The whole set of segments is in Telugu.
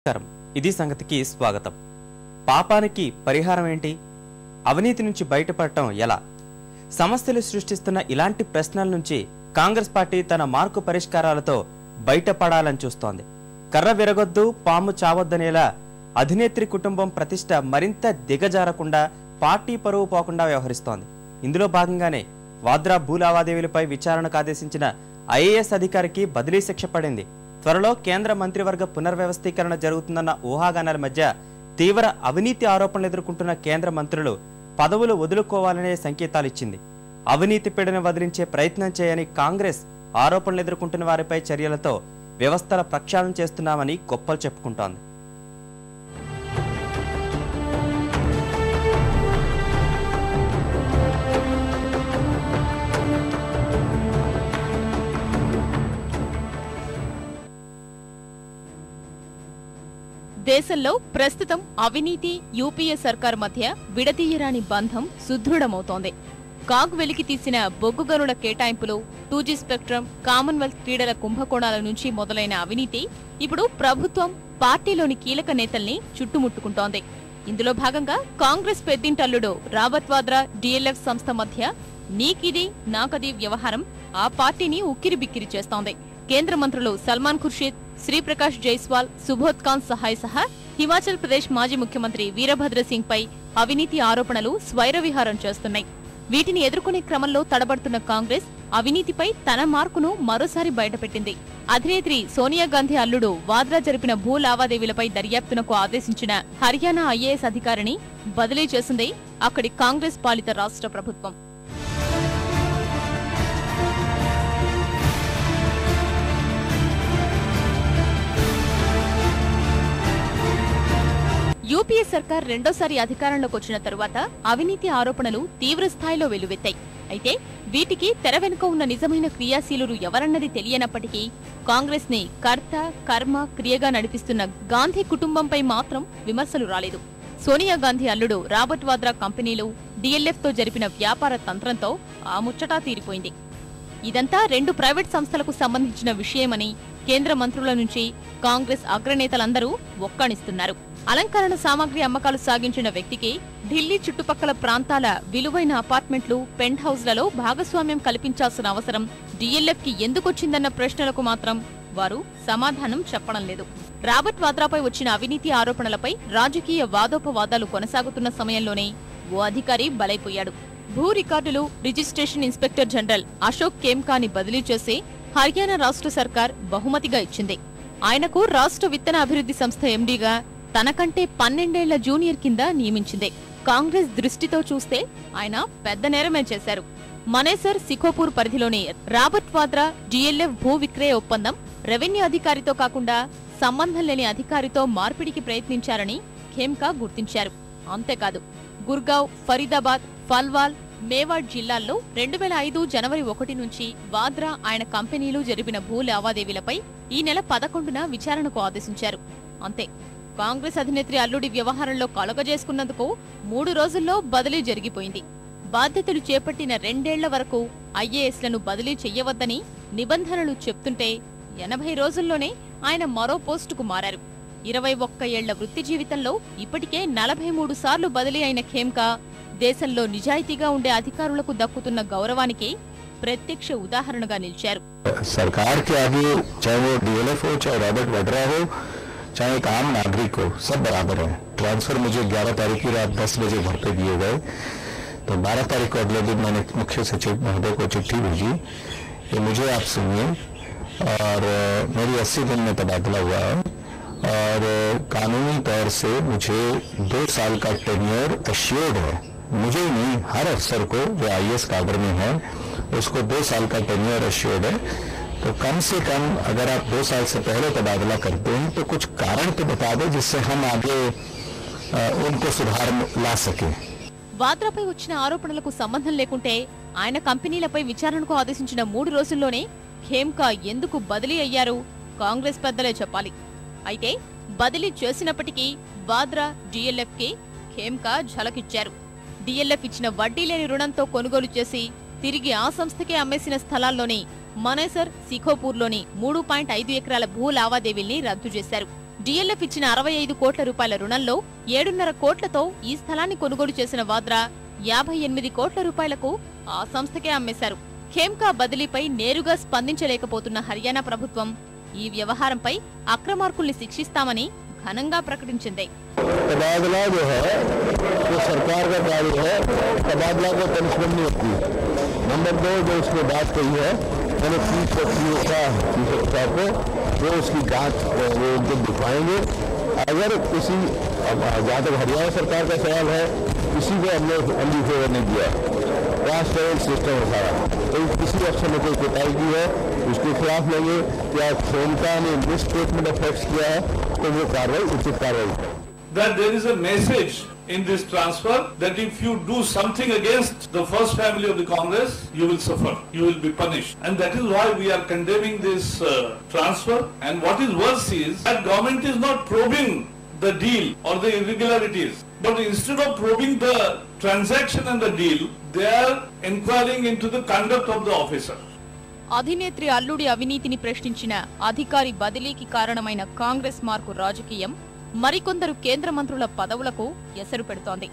నమస్కారం, ఇది సంగతికి స్వాగతం. పాపానికి పరిహారం ఏంటి? అవినీతి నుంచి బయటపడటం ఎలా? సమస్యలు సృష్టిస్తున్న ఇలాంటి ప్రశ్నల నుంచి కాంగ్రెస్ పార్టీ తన మార్కు పరిష్కారాలతో బయటపడాలని చూస్తోంది. కర్ర విరగొద్దు, పాము చావొద్దనేలా అధినేత్రి కుటుంబం ప్రతిష్ట మరింత దిగజారకుండా, పార్టీ పరువు పోకుండా వ్యవహరిస్తోంది. ఇందులో భాగంగానే వాద్రా భూ లావాదేవీలపై విచారణకు ఆదేశించిన ఐఏఎస్ అధికారికి బదిలీ శిక్ష పడింది. త్వరలో కేంద్ర మంత్రివర్గ పునర్వ్యవస్థీకరణ జరుగుతుందన్న ఊహాగానాల మధ్య తీవ్ర అవినీతి ఆరోపణలు ఎదుర్కొంటున్న కేంద్ర మంత్రులు పదవులు వదులుకోవాలనే సంకేతాలిచ్చింది. అవినీతి పీడను వదిలించే ప్రయత్నం చేయని కాంగ్రెస్ ఆరోపణలు ఎదుర్కొంటున్న వారిపై చర్యలతో వ్యవస్థల ప్రక్షాళన చేస్తున్నామని గొప్పలు చెప్పుకుంటోంది. దేశంలో ప్రస్తుతం అవినీతి యూపీఏ సర్కార్ మధ్య విడదీయరాని బంధం సుదృఢమవుతోంది. కాగ్ వెలికి తీసిన బొగ్గు గనుల కేటాయింపులు, 2G స్పెక్ట్రమ్, కామన్వెల్త్ క్రీడల కుంభకోణాల నుంచి మొదలైన అవినీతి ఇప్పుడు ప్రభుత్వం, పార్టీలోని కీలక నేతల్ని చుట్టుముట్టుకుంటోంది. ఇందులో భాగంగా కాంగ్రెస్ పెద్దింటల్లుడు రాబర్ట్ వాద్రా డిఎల్ఎఫ్ సంస్థ మధ్య నీకిది నాకది వ్యవహారం ఆ పార్టీని ఉక్కిరిబిక్కిరి చేస్తోంది. కేంద్ర మంత్రులు సల్మాన్ ఖుర్షీద్, శ్రీప్రకాష్ జైస్వాల్, సుబోధ్ ఖాన్ సహాయ్ సహా హిమాచల్ ప్రదేశ్ మాజీ ముఖ్యమంత్రి వీరభద్ర సింగ్ పై అవినీతి ఆరోపణలు స్వైరవిహారం చేస్తున్నాయి. వీటిని ఎదుర్కొనే క్రమంలో తడబడుతున్న కాంగ్రెస్ అవినీతిపై తన మార్కును మరోసారి బయటపెట్టింది. అధినేత్రి సోనియా గాంధీ అల్లుడు వాద్రా జరిపిన భూ లావాదేవీలపై దర్యాప్తునకు ఆదేశించిన హర్యానా ఐఏఎస్ అధికారిని బదిలీ చేసింది అక్కడి కాంగ్రెస్ పాలిత రాష్ట్ర ప్రభుత్వం. యూపీఏ సర్కార్ రెండోసారి అధికారంలోకి వచ్చిన తరువాత అవినీతి ఆరోపణలు తీవ్ర స్థాయిలో వెల్లువెత్తాయి. అయితే వీటికి తెర వెనుక ఉన్న నిజమైన క్రియాశీలురు ఎవరన్నది తెలియనప్పటికీ కాంగ్రెస్ ని కర్త, కర్మ, క్రియగా నడిపిస్తున్న గాంధీ కుటుంబంపై మాత్రం విమర్శలు రాలేదు. సోనియా గాంధీ అల్లుడు రాబర్ట్ వాద్రా కంపెనీలు, డిఎల్ఎఫ్ తో జరిపిన వ్యాపార తంత్రంతో ఆ ముచ్చటా తీరిపోయింది. ఇదంతా 2 ప్రైవేట్ సంస్థలకు సంబంధించిన విషయమని కేంద్ర మంత్రుల నుంచి కాంగ్రెస్ అగ్రనేతలందరూ ఒక్కణిస్తున్నారు. అలంకరణ సామాగ్రి అమ్మకాలు సాగించిన వ్యక్తికి ఢిల్లీ చుట్టుపక్కల ప్రాంతాల విలువైన అపార్ట్మెంట్లు, పెంట్ హౌస్లలో భాగస్వామ్యం కల్పించాల్సిన అవసరం డిఎల్ఎఫ్ కి ఎందుకొచ్చిందన్న ప్రశ్నలకు మాత్రం వారు సమాధానం చెప్పడం లేదు. రాబర్ట్ వాద్రాపై వచ్చిన అవినీతి ఆరోపణలపై రాజకీయ వాదోపవాదాలు కొనసాగుతున్న సమయంలోనే ఓ అధికారి బలైపోయాడు. భూ రికార్డులు రిజిస్ట్రేషన్ ఇన్స్పెక్టర్ జనరల్ అశోక్ ఖేమ్కాని బదిలీ చేసి హర్యానా రాష్ట్ర సర్కార్ బహుమతిగా ఇచ్చింది. ఆయనకు రాష్ట్ర విత్తన అభివృద్ధి సంస్థ ఎండీగా తనకంటే 12 ఏళ్ల జూనియర్ కింద నియమించింది. కాంగ్రెస్ దృష్టితో చూస్తే ఆయన పెద్ద నేరమే చేశారు. మనేసర్, సిఖోపూర్ పరిధిలోని రాబర్ట్ వాద్రా డిఎల్ఎఫ్ భూ విక్రయ ఒప్పందం రెవెన్యూ అధికారితో కాకుండా సంబంధం లేని అధికారితో మార్పిడికి ప్రయత్నించారని ఖేమ్కా గుర్తించారు. అంతేకాదు, గుర్గావ్, ఫరీదాబాద్, ఫల్వాల్, మేవాడ్ జిల్లాల్లో 2005 జనవరి 1 నుంచి వాద్రా, ఆయన కంపెనీలు జరిపిన భూ లావాదేవీలపై ఈ నెల 11న విచారణకు ఆదేశించారు. అంతే, కాంగ్రెస్ అధినేత్రి అల్లుడి వ్యవహారంలో కలగజేసుకున్నందుకు 3 రోజుల్లో బదిలీ జరిగిపోయింది. బాధ్యతలు చేపట్టిన 2 ఏళ్ల వరకు ఐఏఎస్లను బదిలీ చెయ్యవద్దని నిబంధనలు చెప్తుంటే 80 రోజుల్లోనే ఆయన మరో పోస్టుకు మారారు. 21 ఏళ్ల వృత్తి జీవితంలో ఇప్పటికే 43 సార్లు బదిలీ అయిన ఖేమ్కా దేశంలో నిజాయితీగా ఉండే అధికారులకు దక్కుతున్న గౌరవానికి ప్రత్యక్ష ఉదాహరణగా నిలిచారు. सरकार के आगे चाहे वो डीएलएफ हो, चाहे रॉबर्ट वाड्रा हो, चाहे एक आम नागरिक हो, सब बराबर है. ट्रांसफर मुझे 11 तारीख की रात 10 बजे घर पे दिए गए. तो 12 तारीख को अगले दिन मैंने मुख्य सचिव महोदय को चिट्ठी भेजी कि मुझे आप सुनिए, और मेरी 80 दिन में तबादला हुआ है, और कानूनी तौर से मुझे 2 साल का टेन्योर एश्योर्ड है. मुझे नहीं, हर अफसर को जो आईएएस काडर में है उसको 2 साल का टेन्योर एश्योर्ड है. तो कम से कम अगर आप 2 साल से पहले तबादला करते हैं तो कुछ कारण तो बता दो जिससे हम आगे उनको सुधार ला सके. వాద్రాపై వచ్చిన ఆరోపణలకు సంబంధం లేకుంటే ఆయన కంపెనీలపై విచారణకు ఆదేశించిన 3 రోజుల్లోనే ఖేమ్కా ఎందుకు బదిలీ అయ్యారు కాంగ్రెస్ పెద్దలే చెప్పాలి. అయితే బదిలీ చేసినప్పటికీ వాద్రా డిఎల్ఎఫ్ కి ఖేమ్కా ఝలకిచ్చారు. డిఎల్ఎఫ్ ఇచ్చిన వడ్డీ లేని రుణంతో కొనుగోలు చేసి తిరిగి ఆ సంస్థకే అమ్మేసిన స్థలాల్లోని మనేసర్, సిఖోపూర్లోని 3.5 ఎకరాల భూ లావాదేవీల్ని రద్దు చేశారు. డిఎల్ఎఫ్ ఇచ్చిన 65 కోట్ల రూపాయల రుణంలో 7.5 కోట్లతో ఈ స్థలాన్ని కొనుగోలు చేసిన వాద్రా 58 కోట్ల రూపాయలకు ఆ సంస్థకే అమ్మేశారు. ఖేమ్కా బదిలీపై నేరుగా స్పందించలేకపోతున్న హర్యానా ప్రభుత్వం ఈ వ్యవహారంపై అక్రమార్కుల్ని శిక్షిస్తామని घनंगा प्रकटिंचिंदी। तबादला जो है वो सरकार का कार्य है, तबादला को पनिशमेंट नहीं होती। नंबर 2 जो उसमें बात कही है मैंने चीफ साहब को वो उसकी जांच वो उनको दिखाएंगे। अगर किसी जहाँ तक हरियाणा सरकार का सवाल है किसी को हमने अनडी फेवर नहीं दिया, ट्रांसपेरेंट सिस्टम है सारा। तो किसी अफसर ने कोई कोताही की है उसके खिलाफ लेंगे, क्या खेमका ने मिसस्टेटमेंट ऑफ फैक्ट्स किया है तो वो कार्रवाई उचित कार्रवाई करें। That there is a message in this transfer that if you do something against the first family of the Congress, you will suffer, you will be punished, and that is why we are condemning this transfer. And what is worse is that government is not probing the deal or the irregularities, but instead of probing the transaction and the deal, they are inquiring into the conduct of the officer. అధినేత్రి అల్లుడి అవినీతిని ప్రశ్నించిన అధికారి బదిలీకి కారణమైన కాంగ్రెస్ మార్కు రాజకీయం మరికొందరు కేంద్ర మంత్రుల పదవులకు ఎసరు పెడుతోంది.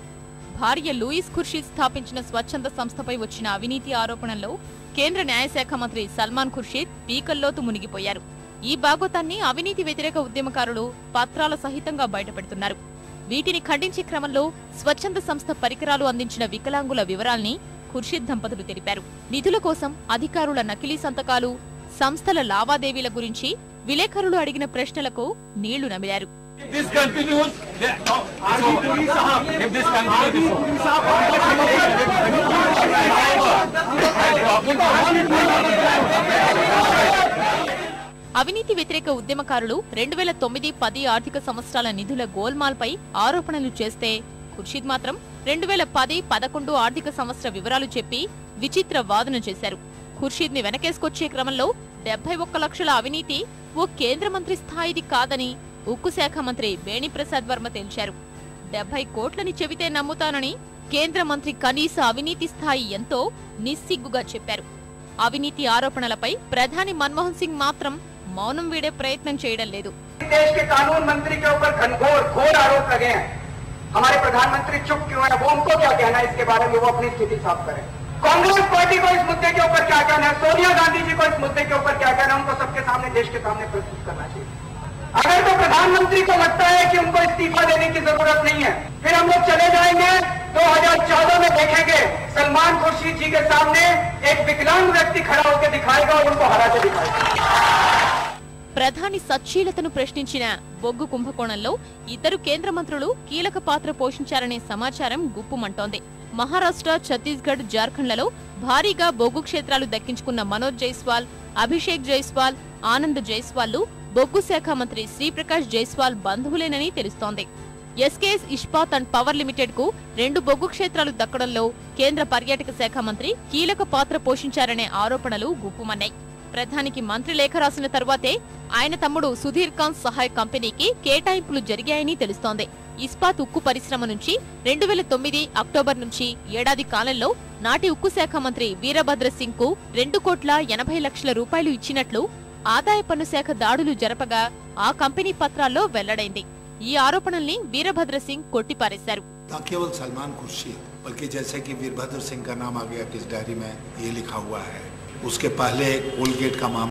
భార్య లూయిస్ ఖుర్షీద్ స్థాపించిన స్వచ్ఛంద సంస్థపై వచ్చిన అవినీతి ఆరోపణల్లో కేంద్ర న్యాయశాఖ మంత్రి సల్మాన్ ఖుర్షీద్ పీకల్లోతు మునిగిపోయారు. ఈ భాగోతాన్ని అవినీతి వ్యతిరేక ఉద్యమకారులు పత్రాల సహితంగా బయటపెడుతున్నారు. వీటిని ఖండించే క్రమంలో స్వచ్ఛంద సంస్థ పరికరాలు అందించిన వికలాంగుల వివరాల్ని ఖుర్షీద్ దంపతులు తెలిపారు. నిధుల కోసం అధికారుల నకిలీ సంతకాలు, సంస్థల లావాదేవీల గురించి విలేకరులు అడిగిన ప్రశ్నలకు నీళ్లు నమిలారు. అవినీతి వ్యతిరేక ఉద్యమకారులు 2009-10 ఆర్థిక సంవత్సరాల నిధుల గోల్మాల్పై ఆరోపణలు చేస్తే ఖుర్షీద్ మాత్రం 2010-11 ఆర్థిక సంవత్సర వివరాలు చెప్పి విచిత్ర వాదన చేశారు. ఖుర్షీద్ ని వెనకేసుకొచ్చే క్రమంలో 71 లక్షల అవినీతి ఓ కేంద్ర మంత్రి స్థాయిది కాదని ఉక్కు శాఖ మంత్రి వేణిప్రసాద్ వర్మ తేల్చారు. 70 కోట్లని చెబితే నమ్ముతానని కేంద్ర మంత్రి కనీస అవినీతి స్థాయి ఎంతో నిస్సిగ్గుగా చెప్పారు. అవినీతి ఆరోపణలపై ప్రధాని మన్మోహన్ సింగ్ మాత్రం మౌనం వీడే ప్రయత్నం చేయడం లేదు. हमारे प्रधानमंत्री चुप क्यों है, वो उनको क्या कहना है इसके बारे में, वो अपनी स्थिति साफ करें। कांग्रेस पार्टी को इस मुद्दे के ऊपर क्या कहना है, सोनिया गांधी जी को इस मुद्दे के ऊपर क्या कहना है, उनको सबके सामने, देश के सामने प्रस्तुत करना चाहिए। अगर तो प्रधानमंत्री को लगता है कि उनको इस्तीफा देने की जरूरत नहीं है, फिर हम लोग चले जाएंगे 2014 में देखेंगे सलमान खुर्शीद जी के सामने एक विकलांग व्यक्ति खड़ा होकर दिखाएगा और उनको हरा के दिखाएगा। ప్రధాని సచ్చీలతను ప్రశ్నించిన బొగ్గు కుంభకోణంలో ఇద్దరు కేంద్ర మంత్రులు కీలక పాత్ర పోషించారనే సమాచారం గుప్పుమంటోంది. మహారాష్ట్ర, ఛత్తీస్గఢ్, జార్ఖండ్లలో భారీగా బొగ్గు క్షేత్రాలు దక్కించుకున్న మనోజ్ జైస్వాల్, అభిషేక్ జైస్వాల్, ఆనంద్ జైస్వాల్లు బొగ్గు శాఖ మంత్రి శ్రీప్రకాష్ జైస్వాల్ బంధువులేనని తెలుస్తోంది. SKS Ispat and power limited కు 2 బొగ్గు క్షేత్రాలు దక్కడంలో కేంద్ర పర్యాటక శాఖ మంత్రి కీలక పాత్ర పోషించారనే ఆరోపణలు గుప్పుమన్నాయి. ప్రధానికి మంత్రి లేఖ రాసిన తరువాతే ఆయన తమ్ముడు సుధీర్ ఖాన్ సహాయ్ కంపెనీకి కేటాయింపులు జరిగాయని తెలుస్తోంది. ఇస్పాత్ ఉక్కు పరిశ్రమ నుంచి 2009 అక్టోబర్ నుంచి ఏడాది కాలంలో నాటి ఉక్కు శాఖ మంత్రి వీరభద్ర సింగ్ కు 2,80 లక్షల రూపాయలు ఇచ్చినట్లు ఆదాయ పన్ను శాఖ దాడులు జరపగా ఆ కంపెనీ పత్రాల్లో వెల్లడైంది. ఈ ఆరోపణల్ని వీరభద్ర సింగ్ కొట్టిపారేశారు. केवल सलमान खुर्शीद बल्कि जैसे कि वीरभद्र सिंह का नाम आ गया किस डायरी में ये लिखा हुआ है, उसके पहले कोलगेट का मामला